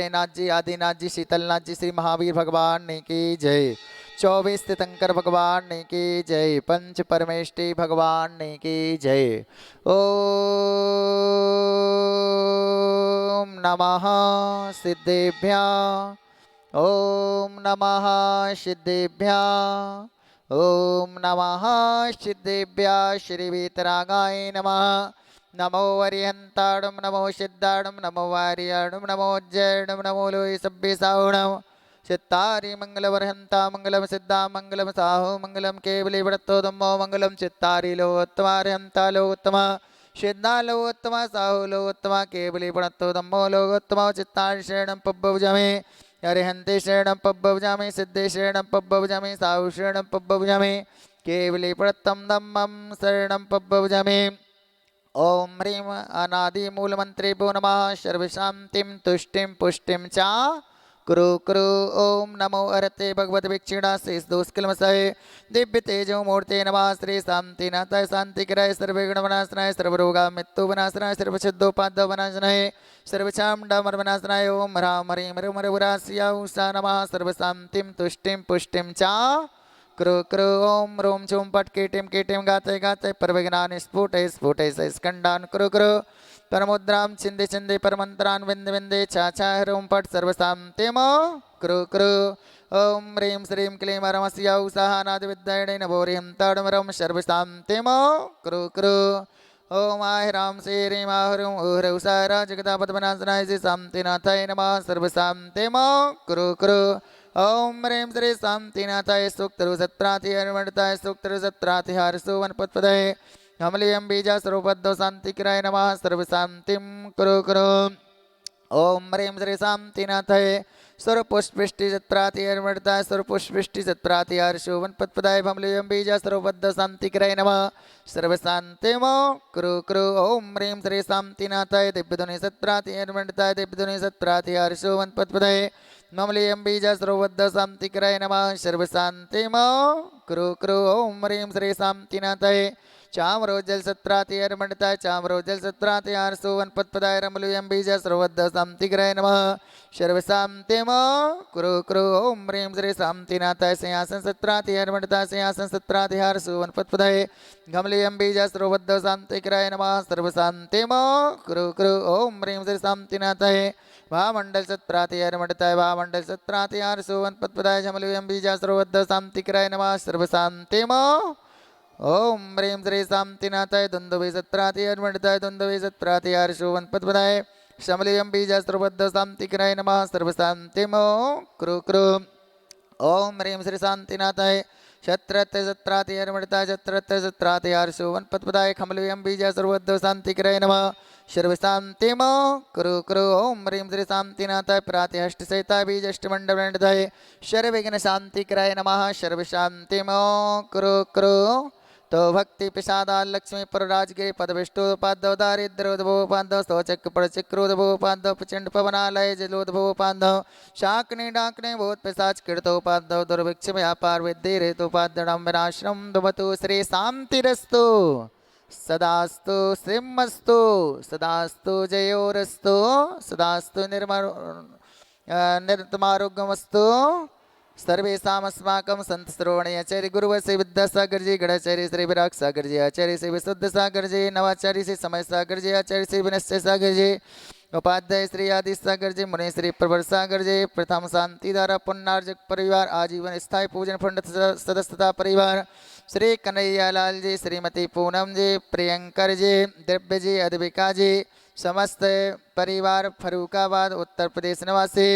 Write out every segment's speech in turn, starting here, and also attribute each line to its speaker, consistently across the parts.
Speaker 1: नाथ जी, आदिनाथ जी, शीतलनाथ जी, श्री महावीर भगवान की जय। 24 तीर्थंकर भगवान की जय। पंच परमेष्टि भगवान की जय। ओम नमः सिद्धेभ्यः। ओम नमः सिद्धेभ्यः। ओम नमः सिद्धेभ्यः। श्री वीतरागाय नमः। नमो वरिहंताणं नमो सिद्धाणं नमो वार्याणं नमो जैणं नमो लोय सभ्य साहुणं चित्तारि मंगलवरहंता मंगलम सिद्धा मंगलम साहु मंगलम केवली वृत्तोदमो मंगलम चित्तारि लोत्तमारिहंता लोत्तमा सिद्धा लोत्तमा साहु लोत्तमा केवली वृत्तोदमो लोत्तमा चित्तारि शरणं पब्बवजामि अरिहंते शरणं पब्बवजामि सिद्धे शरणं पब्बवजामि साहु शरणं पब्बवजामि केवली वृत्तं धम्मं शरणं पब्बवजामि। ओम ह्रीं अनादि मूल मंत्रे भो नमः सर्वशांतिं तुष्टिं पुष्टिं च कुरु कुरु। ओम नमो अरते भगवत वीक्षिणा शेष दोष किलमसय दिव्य तेजो मूर्ते नमः। श्री शांतिनाथाय शांतिकराय सर्वगुण विनाशनाय सर्वरोगा मृत्यु विनाशनाय सर्वसिद्धोपाद्य विनाशनाय सर्वचामुंडा विनाशनाय ओम ह्रां ह्रीं ह्रीं उषा नमः सर्वशांतिं तुष्टिं पुष्टिं च क्रो क्रो। ओम रोम चोम पट कीटिम कीटिम गाते गाते परविघ्नान स्फुटे स्फुटे स्कंडान क्रो क्रो परमुद्राम छिंदे छिंदे परमंत्रान विंदे विंदे चाचा रोम पट सर्वशांतिम क्रो क्रो। ओम ह्रीं श्रीं क्लीं रमस्या उषानाद विद्याणे नभो ह्रीं ताडमरम सर्वशांतिम क्रो क्रो। ओम आय राम श्री ह्रीं आहरुं उह्र उषारा जगदापद्मनाशनाय श्री शांतिनाथाय नमः सर्वशांतिम क्रो क्रो। ओम ह्रीं श्री शांतिनाथाय सूक्तरु सत्रातिहर्मणताय सूक्तरु सत्रातिहार सुवनपत्पदये हमलियं बीजा सर्वपद्दो शांतिकराय नमः सर्वशांतिं कुरु कुरु। ओम ह्रीं श्री शांतिनाथाय सर्वपुष्पिष्टि सत्रातिहर्मणताय सर्वपुष्पिष्टि सत्रातिहार सुवनपत्पदये हमलियं बीजा सर्वपद्दो शांतिकराय नमः सर्वशांतिं कुरु कुरु। ओम ह्रीं श्री शांतिनाथाय दिव्यध्वनि सत्रातिहर्मणताय दिव्यध्वनि सत्रातिहार सुवनपत्पदये ममलियं बीजा सर्वबद्ध शांतिकराय नमः सर्वशांतिम कुरु कुरु। ओम ह्रीं श्री शांतिनाथाय चामरोजल सत्रातिहर्मणताय चामरोजल सत्रातिहार सुवनपत्पदाय रमलियं बीजा सर्वबद्ध शांतिकराय नमः सर्वशांतिम कुरु कुरु। ओम ह्रीं श्री शांतिनाथाय सिंहासन सत्रातिहर्मणताय सिंहासन सत्रातिहार सुवनपत्पदाय गमलियं बीजा सर्वबद्ध शांतिकराय नमः सर्वशांतिम कुरु कुरु। ओम ह्रीं श्री शांतिनाथाय भामंडल सत्रातिहर्मणताय भामंडल सत्रातिहार सुवनपत्पदाय झमलियं बीजा सर्वबद्ध शांतिकराय नमः सर्वशांतिम। ओम ह्रीं श्री शांतिनाथाय दुंदुभि सत्रातिहर्मणताय दुंदुभि सत्रातिहार सुवनपत्पदाय शमलियं बीजा सर्वबद्ध शांतिकराय नमः सर्वशांतिम कुरु कुरु। ओम ह्रीं श्री शांतिनाथाय छत्रत्य सत्रातिहर्मणताय छत्रत्य सत्रातिहार सुवनपत्पदाय खमलियं बीजा सर्वबद्ध शांतिकराय नमः सर्वशांतिम कुरु कुरु। ओम ह्रीं श्री शांतिनाथाय प्रातिहष्टसहिताय बीजष्टमंडलताय सर्वविघ्न शांतिकराय नमः सर्वशांतिम कुरु कुरु। तो भक्ति प्रसादा लक्ष्मी परराजगिरी पदविष्टोपाद्यव दारिद्रोद्भवोपाद्यव स्तोचक्र प्रचंड पवनालय जलोद्भवोपाद्यव शाकने डाकने भूत पिशाच कीर्तोपाद्यव दुर्भिक्ष व्यापार विद्य रेतोपाद्यम विनाश्रम दुमतु श्री शांतिरस्तु सदास्तु श्रीमस्तु सदास्तु जयोरस्तु सदास्तु निर्तमारोग्यमस्तु सर्वेशामस्माकं संत श्रवणयाचार्य गुरुवश्री विद्यासागर जी गणाचार्य श्री विराग सागर जी आचार्य श्री विशुद्ध सागर जी नवाचार्य श्री समय सागर जी आचार्य श्री विनश्चय सागर जी उपाध्याय श्री आदि सागर जी मुनि श्री प्रवर सागर जी प्रथम शांति धारा पुण्यार्जक परिवार आजीवन स्थायी पूजन फंड सदस्यता परिवार श्री कन्हैयालाल जी श्रीमती पूनम जी प्रियंकर जी दिव्य जी अद्विका जी समस्त परिवार फरूखाबाद उत्तर प्रदेश निवासी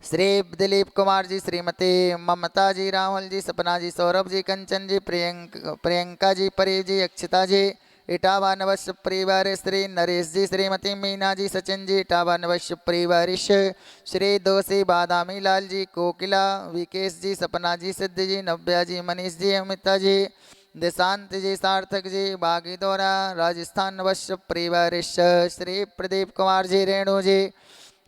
Speaker 1: श्री दिलीप कुमार जी श्रीमती ममता जी राहुल जी सपना जी सौरभ जी कंचन जी प्रियंका जी परी जी अक्षिता जी इटावा नवश्य परिवार श्री नरेश जी श्रीमती मीना जी सचिन जी इटावा नवश्य परिवार श्री दोषी बादामी लाल जी कोकिला विकेश जी सपना जी सिद्ध जी नव्या जी मनीष जी अमिता जी देशांत जी सार्थक जी बागीदौरा राजस्थान नवश्य परिवार श्री प्रदीप कुमार जी रेणु जी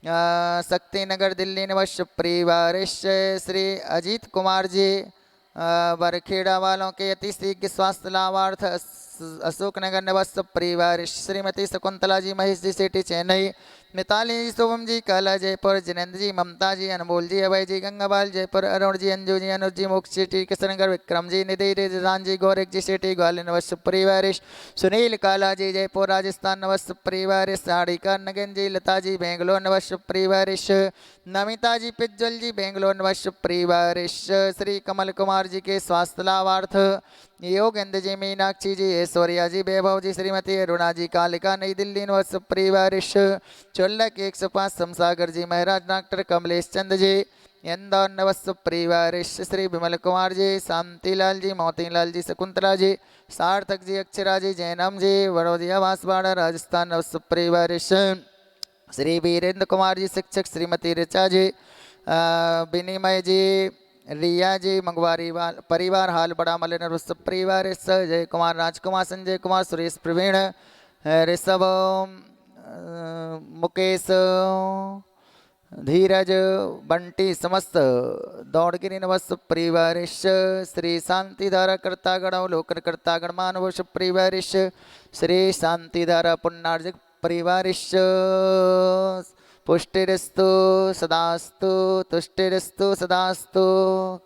Speaker 1: शक्तिनगर दिल्ली निवास परिवार श्री अजीत कुमार जी बरखेड़ा वालों के अति शीघ्र स्वास्थ्य लाभार्थ अशोकनगर निवास परिवार श्रीमती शकुंतला जी महेश जी सेठी चेन्नई मिताली जी, शुभम जी, कला जयपुर, जिनेंद्र जी, ममता जी, अनमोल जी, अभय जी, गंगाबाल जयपुर, अरुण जी, अंजू जी, अनुज जी, मोक्ष जी, किशनगढ़, विक्रम जी, निधि रिजवान जी, गौरिक जी सेठी, ग्वालियर नवस्य परिवारिश, सुनील काला जी जयपुर राजस्थान नवस्य परिवारिश, साड़ीका नगन जी, लता जी बेंगलोर नवस्य परिवारिश, नमिता जी पिज्जल जी बेंगलोर नवस्य परिवारिश, श्री कमल कुमार जी के स्वास्थ्य लाभार्थ योगेंद्र जी, मीनाक्षी जी, ऐश्वर्या जी, वैभव जी, श्रीमती अरुणा जी, कालिका नई दिल्ली नवस्य परिवारिश, चोल्लक 105 समसागर जी, महाराज डॉक्टर कमलेश चंद जी, इंदौर नवस्य परिवारिश, श्री विमल कुमार जी, शांतिलाल जी, मोतीलाल जी, शकुंतला जी, सार्थक जी, अक्षरा जी, जैनम जी, वडोदिया बांसवाड़ा राजस्थान नवस्य परिवारिश, श्री वीरेंद्र कुमार जी शिक्षक, श्रीमती ऋचा जी, विनिमय जी, रिया जी, मंगवारी परिवार हाल बड़ा मलिन रुस्त परिवार, जय कुमार, राजकुमार, संजय कुमार, सुरेश प्रवीण, ऋषभ, मुकेश, धीरज, बंटी, समस्त दौड़गिरी नवस्य परिवारिश, श्री शांतिधारा कर्तागण अवलोकन कर्तागण मानव परिवारिश, श्री शांतिधारा पुण्यार्जक परिवारिश, पुष्टिरस्तु सदास्तु, तुष्टिरस्तु सदास्तु,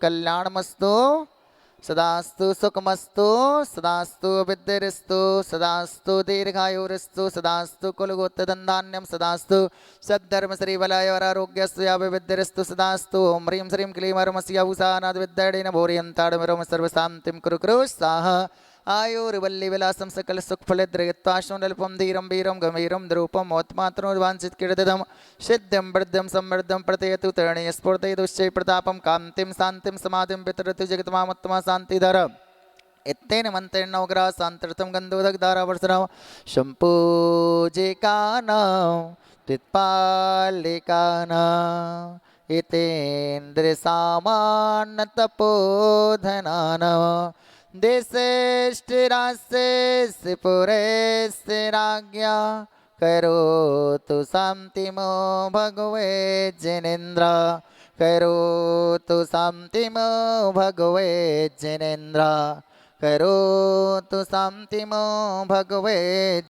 Speaker 1: कल्याणमस्तु सदास्तु, सुखमस्तु सदास्तु, विद्यरस्तु सदास्तु, दीर्घायुरस्तु सदास्तु, कुलगोत्रधन्धान्यम सदास्तु, सद्धर्म श्रीवलयोरारोग्यस्तु याभिविद्यरस्तु सदास्तु, ओं ह्रीं श्रीं क्लीं हरमस्य उषानाद विद्याडेन भूरियन्ताडमिरम सर्वशान्तिं कुरु कुरु स्वाहा। आयुर्वल्लीविलासं सकल सुखफलद्रयत्वाशुनल्पं धीरं वीरं गंभीरं द्रूपं मोत्मात्रोर्वाञ्छित कीर्तिदं सिद्धिं वृद्धिं समृद्धं प्रतयतु तरणीय स्फूर्तयतुश्चै प्रतापं कान्तिं शान्तिं समाधिं वितरतु जगत्मामुत्तमा शान्तिधर इत्तेन मन्त्रेण नवग्रह शान्त्यर्थं गन्धोदकधारावर्षणं सम्पूजिकानां त्वित्पालिकानां हितेन्द्रसामान्यतपोधनानां देशेष्टिराशेषि पुरेशि राज्ञा करोतु शान्तिमो भगवे जिनेन्द्र करोतु शान्तिमो भगवे जिनेन्द्र करोतु शान्तिमो भगवे